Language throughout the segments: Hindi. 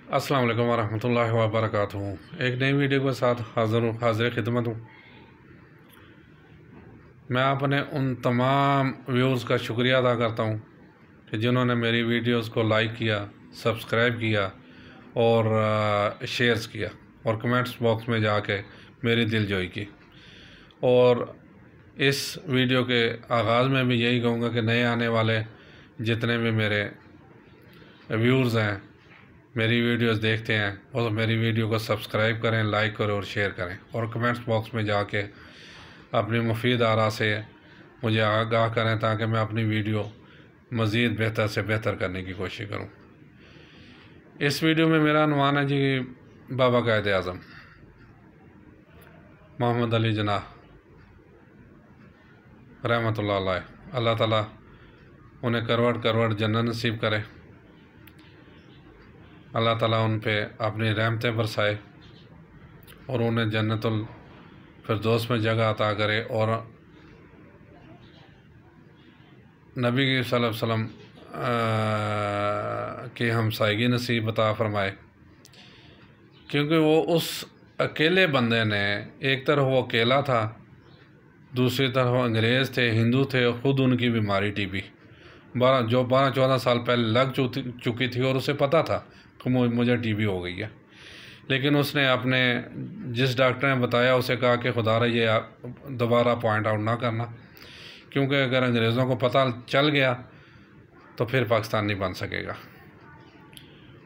अस्सलाम वालेकुम वरहमतुल्लाहि वबरकातुहू। एक नई वीडियो के साथ हाज़िर खिदमत हूँ। मैं अपने उन तमाम व्यूज़ का शुक्रिया अदा करता हूँ कि जिन्होंने मेरी वीडियोज़ को लाइक किया, सब्सक्राइब किया और शेयर्स किया और कमेंट्स बॉक्स में जाके मेरी दिलजोई की। और इस वीडियो के आगाज़ में भी यही कहूँगा कि नए आने वाले जितने भी मेरे व्यूज़ हैं, मेरी वीडियोस देखते हैं, और मेरी वीडियो को सब्सक्राइब करें, लाइक करें और शेयर करें और कमेंट्स बॉक्स में जाके अपनी मुफीद आरा से मुझे आगाह करें ताकि मैं अपनी वीडियो मज़ीद बेहतर से बेहतर करने की कोशिश करूं। इस वीडियो में मेरा अनुमान है जी बाबा कायद आज़म मोहम्मद अली जिन्नाह रहमतुल्लाह अलैह, अल्लाह ताला उन्हें करवट करवट जन्नत नसीब करे। अल्लाह ताला उन पे अपनी रहमतें बरसाए और उन्हें जन्नतुल फिरदौस में जगह अता करे और नबी सल्लल्लाहु अलैहि वसल्लम की हमसायगी नसीब अता फ़रमाए। क्योंकि वो उस अकेले बंदे ने, एक तरफ वो अकेला था, दूसरी तरफ अंग्रेज़ थे, हिंदू थे, ख़ुद उनकी बीमारी टीबी 12-14 साल पहले लग चुकी थी और उसे पता था कि मुझे टीबी हो गई है। लेकिन उसने अपने जिस डॉक्टर ने बताया उसे कहा कि खुदारा ये दोबारा पॉइंट आउट ना करना, क्योंकि अगर अंग्रेज़ों को पता चल गया तो फिर पाकिस्तान नहीं बन सकेगा।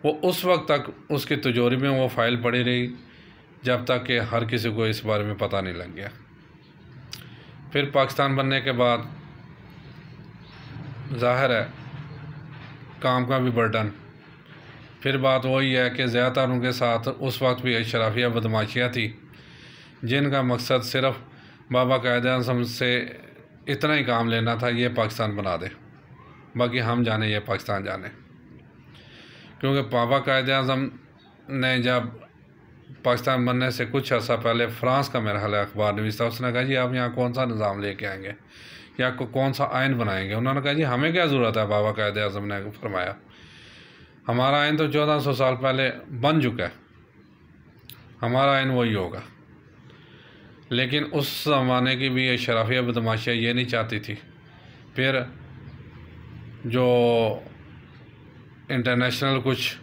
वो उस वक्त तक उसकी तिजोरी में वो फ़ाइल पड़ी रही जब तक कि हर किसी को इस बारे में पता नहीं लग गया। फिर पाकिस्तान बनने के बाद ज़ाहिर है काम का भी बर्डन। फिर बात वही है कि ज़्यादातर उनके साथ उस वक्त भी शराफिया बदमाशियाँ थी जिनका मकसद सिर्फ़ बाबा कायद आज़म से इतना ही काम लेना था, ये पाकिस्तान बना दे, बाकी हम जाने, ये पाकिस्तान जाने। क्योंकि बाबा कायद आज़म ने जब पाकिस्तान बनने से कुछ अर्सा पहले फ़्रांस का मेरा हाल अखबार नवीस था, उसने कहा जी आप यहाँ कौन सा निज़ाम लेके आएंगे या कौन सा आइन बनाएंगे। उन्होंने कहा जी हमें क्या ज़रूरत है, बाबा कायद आज़म ने फरमाया हमारा आइन तो 1400 साल पहले बन चुका है, हमारा आइन वही होगा। लेकिन उस ज़माने की भी शराफिया बदमाशियाँ ये नहीं चाहती थी। फिर जो इंटरनेशनल कुछ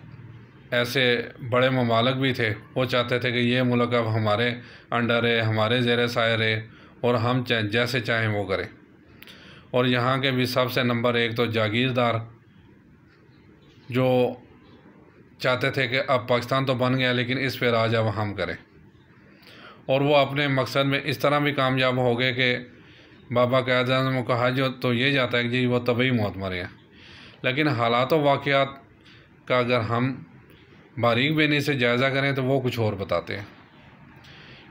ऐसे बड़े ममालिक भी थे वो चाहते थे कि ये मुल्क अब हमारे अंडर है, हमारे ज़ेर सायर है और हम जैसे चाहें वो करें। और यहाँ के भी सबसे नंबर एक तो जागीरदार जो चाहते थे कि अब पाकिस्तान तो बन गया लेकिन इस पर राज अब हम करें। और वो अपने मकसद में इस तरह भी कामयाब हो गए कि बाबा कायद आज़म को कहा जो तो ये जाता है कि जी वो तभी मौत मरे हैं। लेकिन हालात व वाक़यात का अगर हम बारीक बेनी से जायज़ा करें तो वो कुछ और बताते हैं।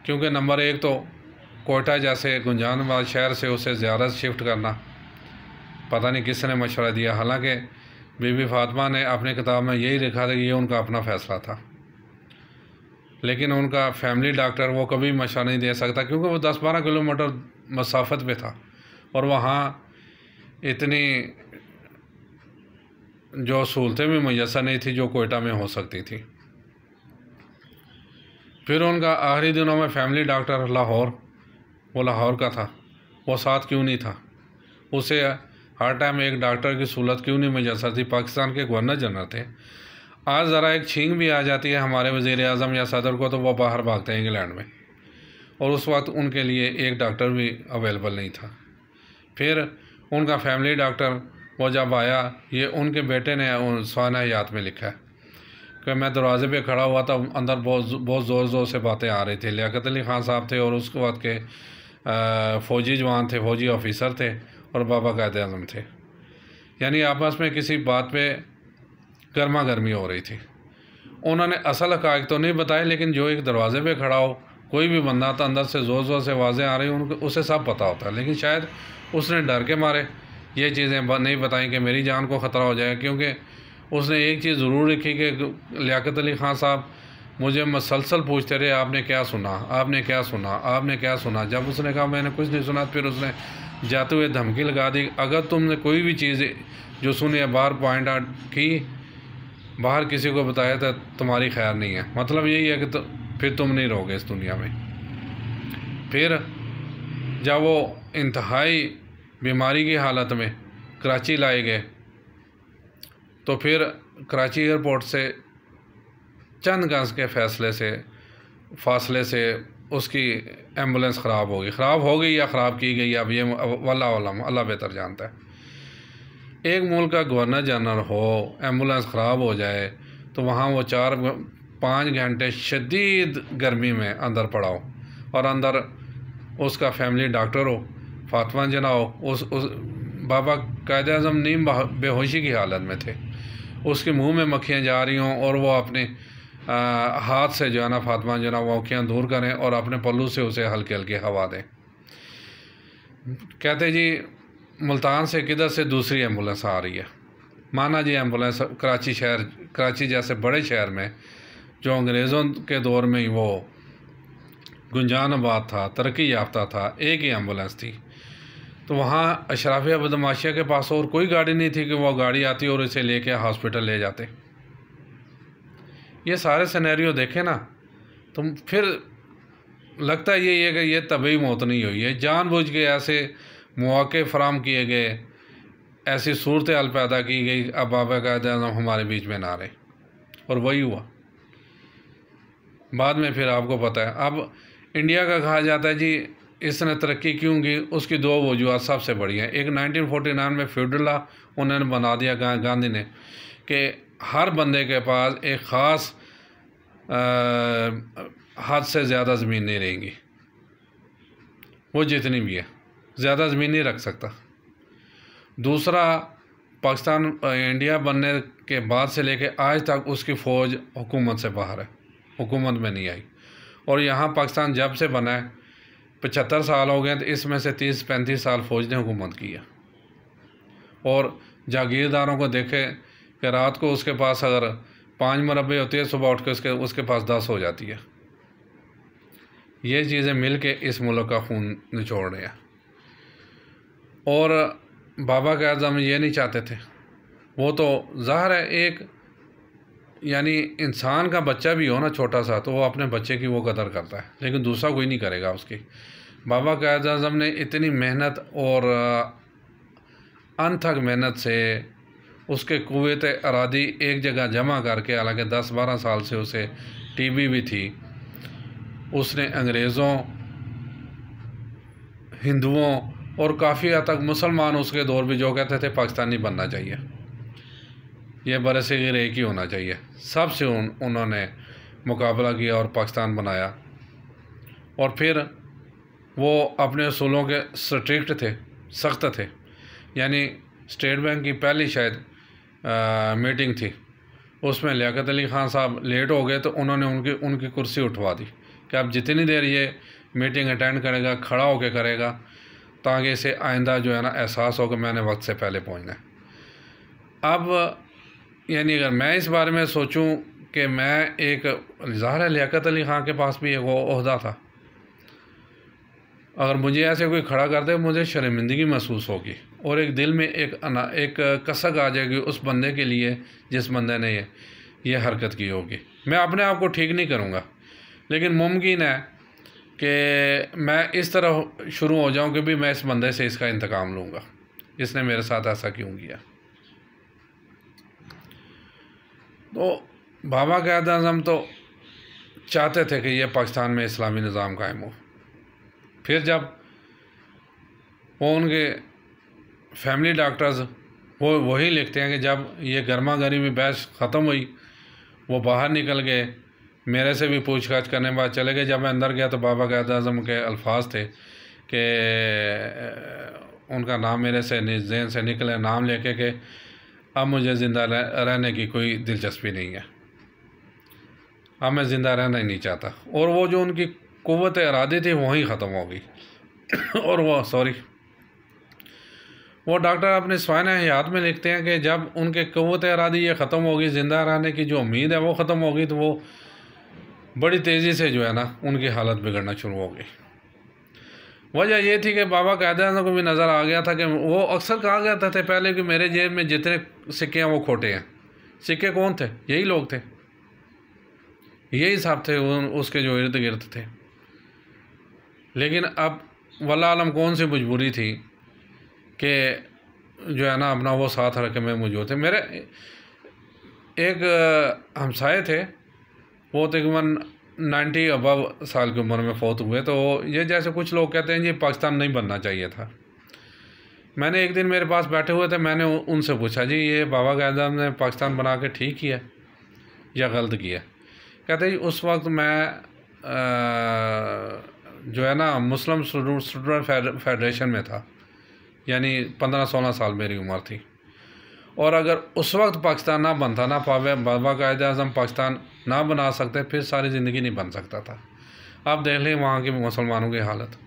क्योंकि नंबर एक तो कोयटा जैसे गुंजानबाद शहर से उसे ज़्यादा शिफ्ट करना, पता नहीं किसने मशवरा दिया। हालांकि बीबी फातिमा ने अपनी किताब में यही लिखा था कि ये उनका अपना फ़ैसला था, लेकिन उनका फैमिली डॉक्टर वो कभी मशवरा नहीं दे सकता क्योंकि वो 10-12 किलोमीटर मसाफत पे था और वहाँ इतनी जो सहूलतें भी मुयस्सर नहीं थी जो कोयटा में हो सकती थी। फिर उनका आखिरी दिनों में फैमिली डॉक्टर वो लाहौर का था, वो साथ क्यों नहीं था? उसे हर टाइम एक डॉक्टर की सहूलत क्यों नहीं मुयस्सर थी? पाकिस्तान के गवर्नर जनरल थे। आज ज़रा एक छींक भी आ जाती है हमारे वज़ीर आज़म या सदर को तो वो बाहर भागते हैं इंग्लैंड में, और उस वक्त उनके लिए एक डॉक्टर भी अवेलेबल नहीं था। फिर उनका फैमिली डॉक्टर वो जब आया, ये उनके बेटे ने सवाना हयात में लिखा है कि मैं दरवाज़े पे खड़ा हुआ था, अंदर बहुत ज़ोर ज़ोर से बातें आ रही थी। लियाकत अली ख़ान साहब थे और उसके बाद के फ़ौजी जवान थे, फ़ौजी ऑफिसर थे और बाबा कायद आज़म थे। यानी आपस में किसी बात पे गर्मा गर्मी हो रही थी। उन्होंने असल हक़ाइक़ तो नहीं बताए, लेकिन जो एक दरवाज़े पे खड़ा हो, कोई भी बंदा था, अंदर से ज़ोर ज़ोर से आवाज़ें आ रही उनको, उसे सब पता होता है। लेकिन शायद उसने डर के मारे ये चीज़ें नहीं बताई कि मेरी जान को ख़तरा हो जाए। क्योंकि उसने एक चीज़ ज़रूर लिखी कि लियाकत अली ख़ान साहब मुझे मसलसल पूछते रहे आपने क्या सुना, आपने क्या सुना, आपने क्या सुना। जब उसने कहा मैंने कुछ नहीं सुना, फिर उसने जाते हुए धमकी लगा दी, अगर तुमने कोई भी चीज़ जो सुनी है बार पॉइंट आउट की बाहर किसी को बताया तो तुम्हारी खैर नहीं है, मतलब यही है कि तो फिर तुम नहीं रहोगे इस दुनिया में। फिर जब वो इंतहाई बीमारी की हालत में कराची लाए गए तो फिर कराची एयरपोर्ट से चंद गज के फासले से उसकी एम्बुलेंस ख़राब हो गई या ख़राब की गई, अब ये अल्लाह बेहतर जानता है। एक मुल्क का गवर्नर जनरल हो, एम्बुलेंस ख़राब हो जाए तो वहाँ वो 4-5 घंटे शदीद गर्मी में अंदर पड़ा हो, और अंदर उसका फैमिली डॉक्टर हो, फातिमा जना हो, उस बाबा कायद आज़म नीम बेहोशी की हालत में थे, उसके मुंह में मक्खियाँ जा रही हों और वो अपने हाथ से जो है ना फातिमा जना वो मक्खियाँ दूर करें और अपने पल्लू से उसे हल्के हल्के हवा दें। कहते जी मुल्तान से किधर से दूसरी एम्बुलेंस आ रही है। माना जी एम्बुलेंस कराची जैसे बड़े शहर में, जो अंग्रेज़ों के दौर में ही वो गुंजानाबाद था, तरक्की याफ्ता था, एक ही एम्बुलेंस थी, तो वहाँ अशराफिया बदमाशिया के पास और कोई गाड़ी नहीं थी कि वो गाड़ी आती और इसे लेके हॉस्पिटल ले जाते। ये सारे सिनेरियो देखे ना तो फिर लगता है ये कि ये तभी मौत नहीं हुई है, जानबूझ के ऐसे मौके फराम किए गए, ऐसी सूरत हाल पैदा की गई, अब बाबा कायद आज़म हमारे बीच में ना रहे, और वही हुआ। बाद में फिर आपको पता है अब इंडिया का कहा जाता है जी इसने तरक्की क्यों की, उसकी 2 वजूहत सबसे बड़ी हैं। एक 1949 में फ्यूडल लॉ उन्होंने बना दिया गांधी ने कि हर बंदे के पास एक ख़ास हद से ज़्यादा ज़मीन नहीं रहेंगी, वो जितनी भी है ज़्यादा ज़मीन नहीं रख सकता। दूसरा, पाकिस्तान इंडिया बनने के बाद से लेके आज तक उसकी फ़ौज हुकूमत से बाहर है, हुकूमत में नहीं आई, और यहाँ पाकिस्तान जब से बना है 75 साल हो गए, तो इसमें से 30-35 साल फ़ौज ने हुकूमत की है। और जागीरदारों को देखे कि रात को उसके पास अगर 5 मुरब्बे होती है, सुबह उठ के उसके पास 10 हो जाती है। ये चीज़ें मिल के इस मुल्क का खून निचोड़ रहे हैं। और बाबा कायद आज़म ये नहीं चाहते थे, वो तो ज़ाहिर है एक यानी इंसान का बच्चा भी हो ना छोटा सा, तो वो अपने बच्चे की वो कदर करता है, लेकिन दूसरा कोई नहीं करेगा उसकी। बाबा कायद आज़म ने इतनी मेहनत और अनथक मेहनत से उसके कुव्वत इरादी एक जगह जमा करके, हालांकि 10-12 साल से उसे टीबी भी थी, उसने अंग्रेज़ों, हिंदुओं और काफ़ी हद तक मुसलमान उसके दौर भी जो कहते थे पाकिस्तानी बनना चाहिए, यह बरसगीर एक ही होना चाहिए, सबसे उन्होंने मुकाबला किया और पाकिस्तान बनाया। और फिर वो अपने असूलों के स्ट्रिक्ट थे, सख्त थे। यानी स्टेट बैंक की पहली शायद मीटिंग थी, उसमें लियाकत अली ख़ान साहब लेट हो गए तो उन्होंने उनकी कुर्सी उठवा दी कि अब जितनी देर ये मीटिंग अटेंड करेगा खड़ा होकर करेगा, ताकि इसे आइंदा जो है ना एहसास हो कि मैंने वक्त से पहले पहुंचना है। अब यानी अगर मैं इस बारे में सोचूं कि मैं एक ज़ाहिर है लियाकत अली ख़ान के पास भी एक वो ओहदा था, अगर मुझे ऐसे कोई खड़ा कर दे मुझे शर्मिंदगी महसूस होगी और एक दिल में एक कसक आ जाएगी उस बंदे के लिए जिस बंदे ने ये हरकत की होगी। मैं अपने आप को ठीक नहीं करूँगा, लेकिन मुमकिन है कि मैं इस तरह शुरू हो जाऊँ कि भी मैं इस बंदे से इसका इंतकाम लूँगा, इसने मेरे साथ ऐसा क्यों किया। तो बाबा कायद आज़म तो चाहते थे कि यह पाकिस्तान में इस्लामी निज़ाम कायम हो। फिर जब वो उनके फैमिली डॉक्टर्स वो वही लिखते हैं कि जब ये गर्मा गर्मी बहस ख़त्म हुई, वो बाहर निकल गए, मेरे से भी पूछताछ करने के बाद चले गए। जब मैं अंदर गया तो बाबा कायद आज़म के अल्फाज थे कि उनका नाम मेरे से ज़हन से निकले, नाम लेके कि अब मुझे ज़िंदा रहने की कोई दिलचस्पी नहीं है, अब मैं ज़िंदा रहना ही नहीं चाहता। और वो जो उनकी कुव्वत इरादी थी वहीं ख़त्म हो गई और वो डॉक्टर अपने स्वान हयात में लिखते हैं कि जब उनके कुव्वत इरादी ये ख़त्म होगी, ज़िंदा रहने की जो उम्मीद है वो ख़त्म होगी, तो वो बड़ी तेज़ी से जो है ना उनकी हालत बिगड़ना शुरू हो गई। वजह ये थी कि बाबा कायद आज़म को भी नज़र आ गया था कि वो अक्सर कहा करते थे पहले कि मेरे जेब में जितने सिक्के हैं वो खोटे हैं, सिक्के कौन थे? यही लोग थे, यही सब थे उसके जो इर्द गिर्द थे। लेकिन अब वल्लाह आलम कौन सी मजबूरी थी कि जो है ना अपना वो साथ रखे में मौजूद थे। मेरे एक हमसाए थे, वो तकरीबन 90 अबव साल की उम्र में फ़ौत हुए। तो ये जैसे कुछ लोग कहते हैं जी पाकिस्तान नहीं बनना चाहिए था। मैंने एक दिन मेरे पास बैठे हुए थे, मैंने उनसे पूछा जी ये बाबा क़ायद आज़म ने पाकिस्तान बना के ठीक किया या गलत किया? कहते जी उस वक्त मैं जो है ना मुस्लिम स्टूडेंट फेडरेशन में था, यानी 15-16 साल मेरी उम्र थी। और अगर उस वक्त पाकिस्तान ना बनता, ना बाबा क़ायद आज़म पाकिस्तान ना बना सकते, फिर सारी ज़िंदगी नहीं बन सकता था। आप देख लें वहाँ के मुसलमानों की हालत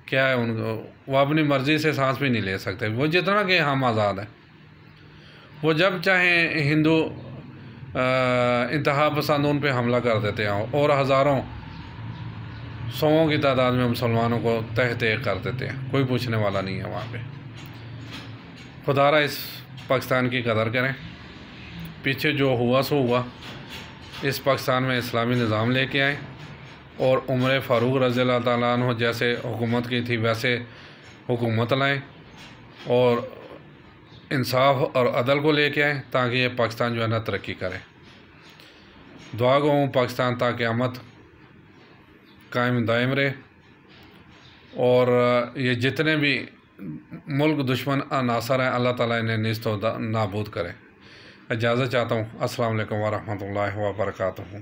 क्या है। उनको वो अपनी मर्ज़ी से सांस भी नहीं ले सकते। वो जितना कि हम आज़ाद हैं, वो जब चाहें हिंदू इंतहा पसंद उन पर हमला कर देते हैं और हज़ारों सौों की तादाद में मुसलमानों को तह तह कर देते हैं। कोई पूछने वाला नहीं है वहाँ पे। खुदारा इस पाकिस्तान की कदर करें। पीछे जो हुआ सो हुआ, इस पाकिस्तान में इस्लामी निज़ाम लेके आए और उमर फ़ारूक रज़ियल्लाहु ताला अन्हु जैसे हुकूमत की थी वैसे हुकूमत लाएँ और इंसाफ और अदल को लेके आएँ, ताकि ये पाकिस्तान जो है ना तरक्की करे। दुआ गो पाकिस्तान ता क़यामत कायम दायम रहे और ये जितने भी मुल्क दुश्मन अनासर हैं अल्लाह ताला इन्हें निस्त नाबूद करे। इजाज़त चाहता हूँ। अस्सलाम वालेकुम व रहमतुल्लाहि व बरकातुहू।